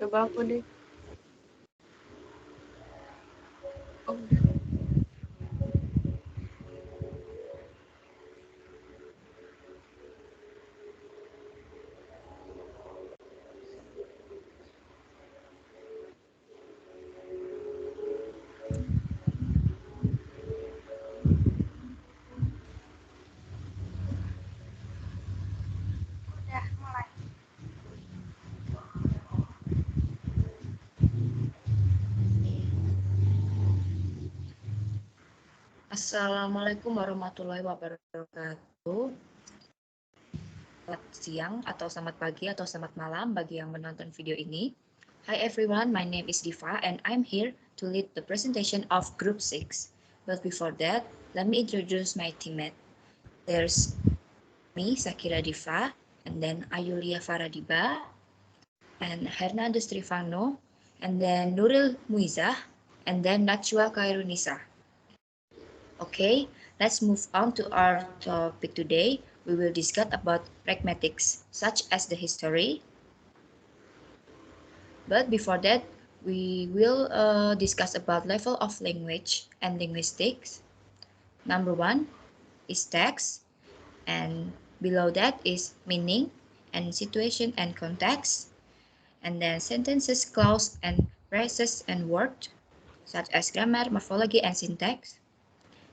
Coba aku deh. Oh, udah mulai. Assalamualaikum warahmatullahi wabarakatuh. Selamat siang atau selamat pagi atau selamat malam bagi yang menonton video ini. Hi everyone, my name is Diva and I'm here to lead the presentation of Group 6. But before that, let me introduce my teammate. There's me, Shakira Diva, and then Ayulia Farahdiba, and Hernandez Trivano, and then Nuril Muizzah, and then Najwa Khairunnisa. Okay, let's move on to our topic today. We will discuss about pragmatics, such as the history. But before that, we will discuss about level of language and linguistics. Number 1 is text, and below that is meaning and situation and context. And then sentences, clause, and phrases and words, such as grammar, morphology, and syntax.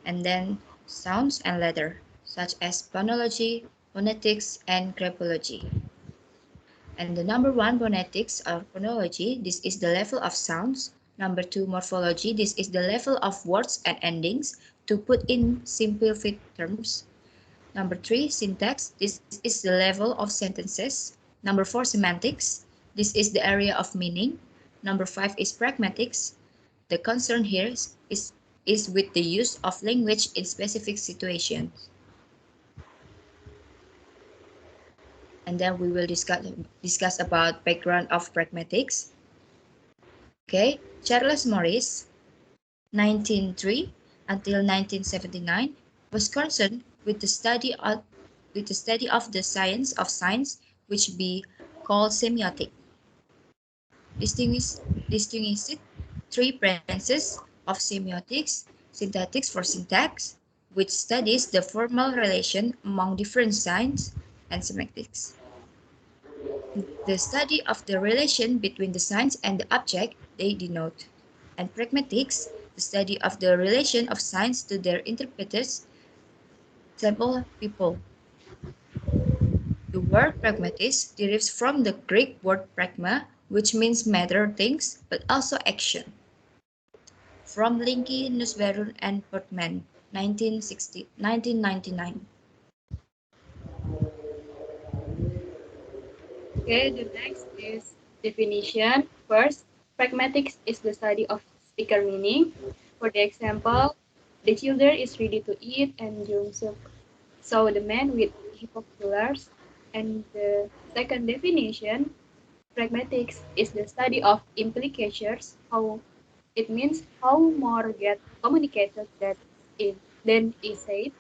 And then sounds and letter, such as phonology, phonetics, and graphology. And the number 1, phonetics or phonology, this is the level of sounds. Number 2, morphology, this is the level of words and endings to put in simplified terms. Number 3, syntax, this is the level of sentences. Number 4, semantics, this is the area of meaning. Number 5 is pragmatics. The concern here is with the use of language in specific situations. And then we will discuss about background of pragmatics. Okay, Charles Morris, 1903 until 1979, was concerned with the study of the science of signs, which be called semiotic. Distinguished 3 branches of semiotics: syntactics for syntax, which studies the formal relation among different signs, and semantics, the study of the relation between the signs and the object they denote, and pragmatics, the study of the relation of signs to their interpreters, example, people. The word pragmatis derives from the Greek word pragma, which means matter things, but also action. From Linky, Nussbaum, and Portman, 1999. Okay, the next is definition. First, pragmatics is the study of speaker meaning. For the example, the children is ready to eat and drink soup. So the man with binoculars. And the second definition, pragmatics is the study of implications. How it means how more get communicated than is said.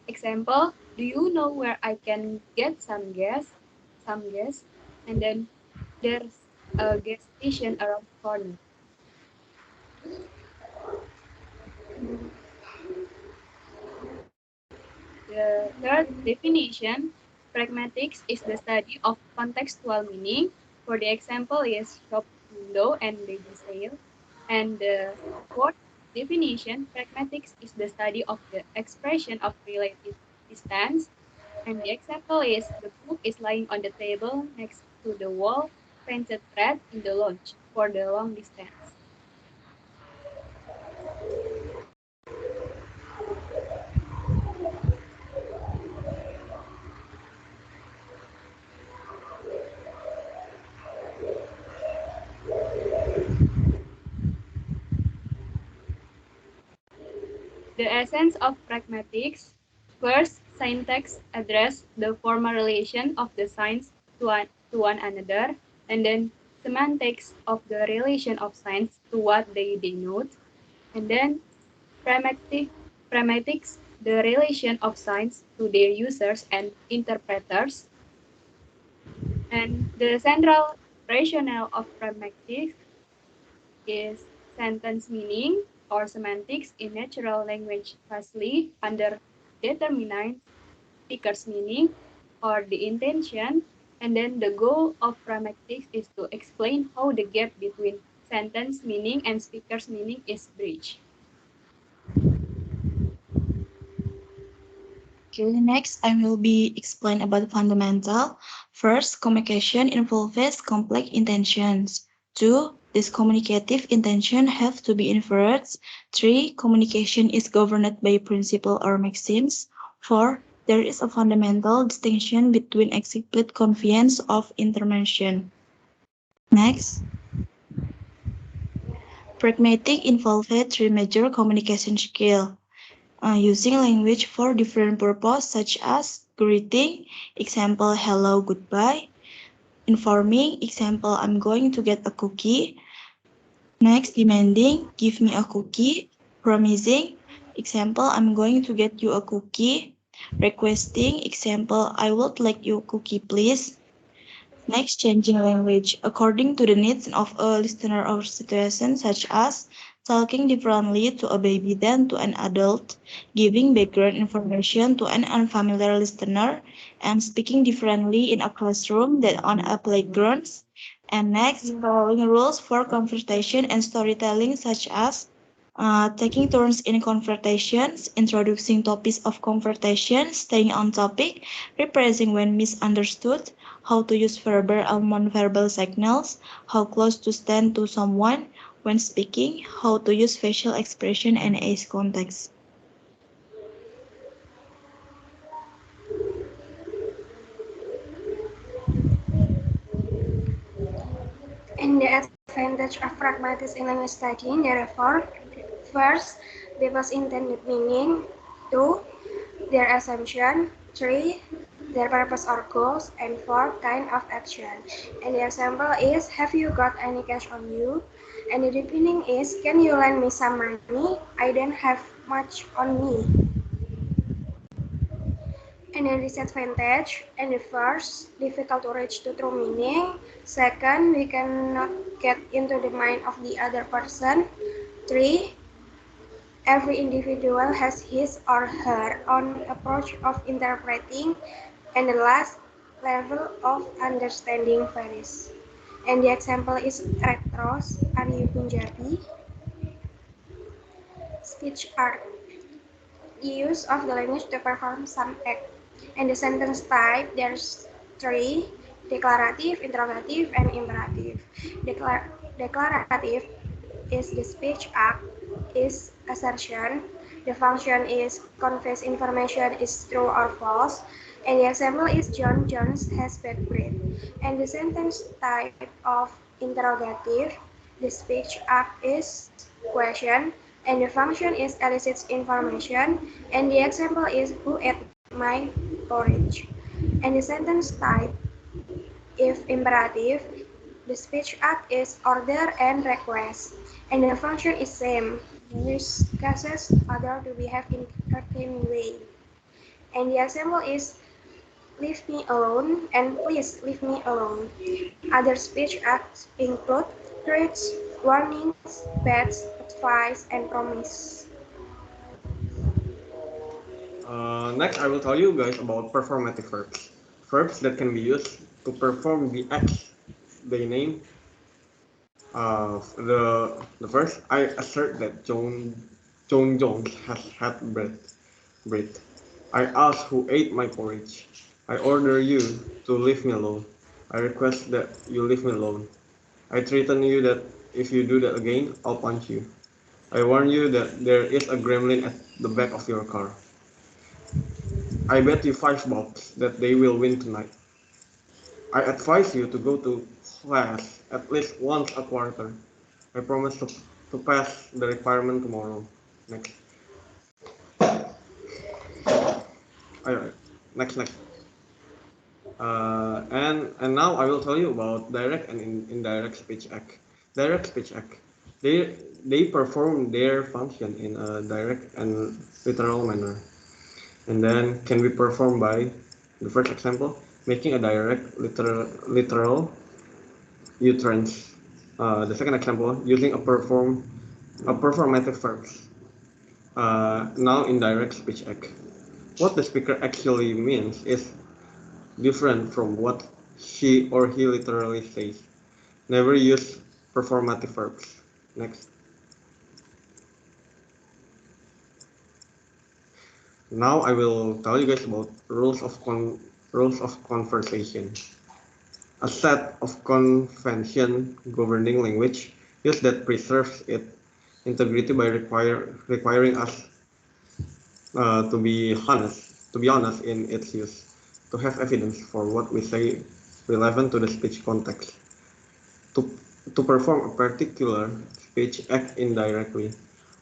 Example, do you know where I can get some gas? Some gas. And then there's a gas station around the corner. The third definition, pragmatics is the study of contextual meaning. For the example is shop window and lady sale. And the fourth definition, pragmatics is the study of the expression of relative distance. And the example is the book is lying on the table next to the wall, painted red in the lounge for the long distance. The essence of pragmatics. First, syntax address the formal relation of the signs to one another, and then semantics of the relation of signs to what they denote, and then pragmatics, the relation of signs to their users and interpreters. And the central Rationale of pragmatics is sentence meaning or semantics in natural language, firstly under determinant speaker's meaning or the intention, and then the goal of pragmatics is to explain how the gap between sentence meaning and speaker's meaning is bridged. Okay, next I will be explain about fundamental. First, communication involves complex intentions. 2. This communicative intention have to be inferred. 3. Communication is governed by principle or maxims. 4. There is a fundamental distinction between explicit conveyance of information. Next, pragmatic involves three major communication skills. Using language for different purposes such as greeting, example hello, goodbye, informing, example I'm going to get a cookie, next demanding, give me a cookie, promising, example I'm going to get you a cookie, requesting, example I would like you a cookie please. Next, changing language according to the needs of a listener or situation, such as talking differently to a baby than to an adult, giving background information to an unfamiliar listener, and speaking differently in a classroom than on a playground. And next, following rules for conversation and storytelling, such as taking turns in conversations, introducing topics of conversation, staying on topic, rephrasing when misunderstood, how to use verbal and non-verbal signals, how close to stand to someone when speaking, how to use facial expression and eye contact. And the advantage of pragmatics in language studying, therefore, first, people's intended meaning, 2, their assumption, 3, their purpose or goals, and 4, kind of action. And the example is, have you got any cash on you? And the deepening is, can you lend me some money? I don't have much on me. And the disadvantage, and the first, difficult to reach to true meaning. Second, we cannot get into the mind of the other person. 3, every individual has his or her own approach of interpreting, and the last level of understanding varies. And the example is retros, are you Punjabi? Speech art, the use of the language to perform some act. And the sentence type, there's three: declarative, interrogative, and imperative. Declarative is the speech act, is assertion. The function is conveys information is true or false. And the example is John Jones has bad breath. And the sentence type of interrogative, the speech act is question, and the function is elicits information, and the example is who ate my porridge. And the sentence type, if imperative, the speech act is order and request, and the function is same. Use cases other to behave in certain way. And the example is leave me alone and please leave me alone. Other speech acts include threats, warnings, bets, advice, and promise. Next, I will tell you guys about performative verbs. Verbs that can be used to perform the acts they name. The first, I assert that John Jones has had bread. I ask who ate my porridge. I order you to leave me alone. I request that you leave me alone. I threaten you that if you do that again, I'll punch you. I warn you that there is a gremlin at the back of your car. I bet you $5 that they will win tonight. I advise you to go to class at least once a quarter. I promise to pass the requirement tomorrow. Next. Alright. Next. And now I will tell you about direct and indirect speech act. Direct speech act. They perform their function in a direct and literal manner, and then can be performed by the first example, making a direct literal utterance. The second example, using a performative verbs. Now indirect speech act. What the speaker actually means is different from what she or he literally says. Never use performative verbs. Next. Now I will tell you guys about rules of conversation. A set of convention governing language use that preserves its integrity by requiring us to be honest in its use, to have evidence for what we say relevant to the speech context, to, to perform a particular speech act indirectly.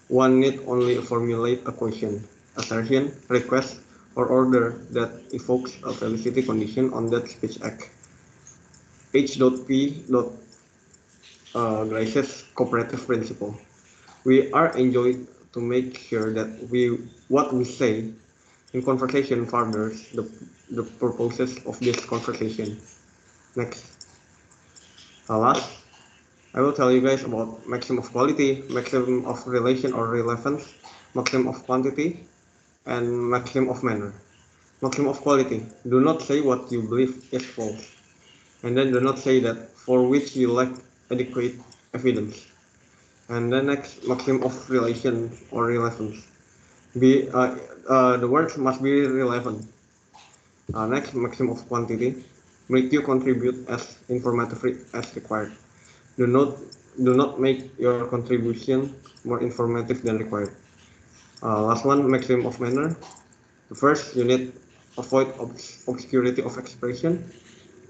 One need only formulate a question, assertion, request, or order that evokes a felicity condition on that speech act. H.P. Grice's cooperative principle. We are enjoined to make sure that what we say in conversation furthers the purposes of this conversation. Next. Last, I will tell you guys about maximum of quality, maximum of relation or relevance, maximum of quantity, and maximum of manner. Maximum of quality. Do not say what you believe is false, and then do not say that for which you lack adequate evidence. And then next, maximum of relation or relevance. The words must be relevant. Next, maximum of quantity. Make you contribute as informative as required. Do not do not make your contribution more informative than required. Last one, maximum of manner. First, you need avoid obscurity of expression.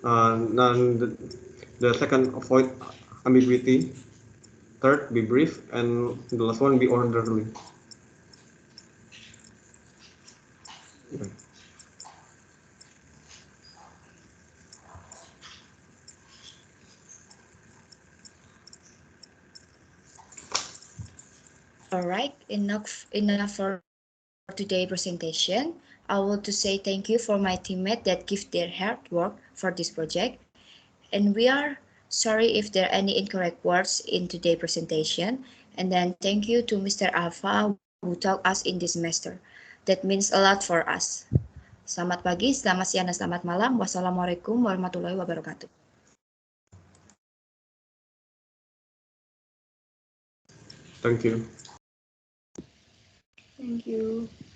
Then the second, avoid ambiguity. Third, be brief, and the last one, be orderly. Okay. Alright, enough for today presentation. I want to say thank you for my teammate that give their hard work for this project. And we are sorry if there are any incorrect words in today's presentation. And then thank you to Mr. Alpha who taught us in this semester. That means a lot for us. Selamat pagi, selamat siang, dan selamat malam. Wassalamualaikum warahmatullahi wabarakatuh. Thank you. Thank you.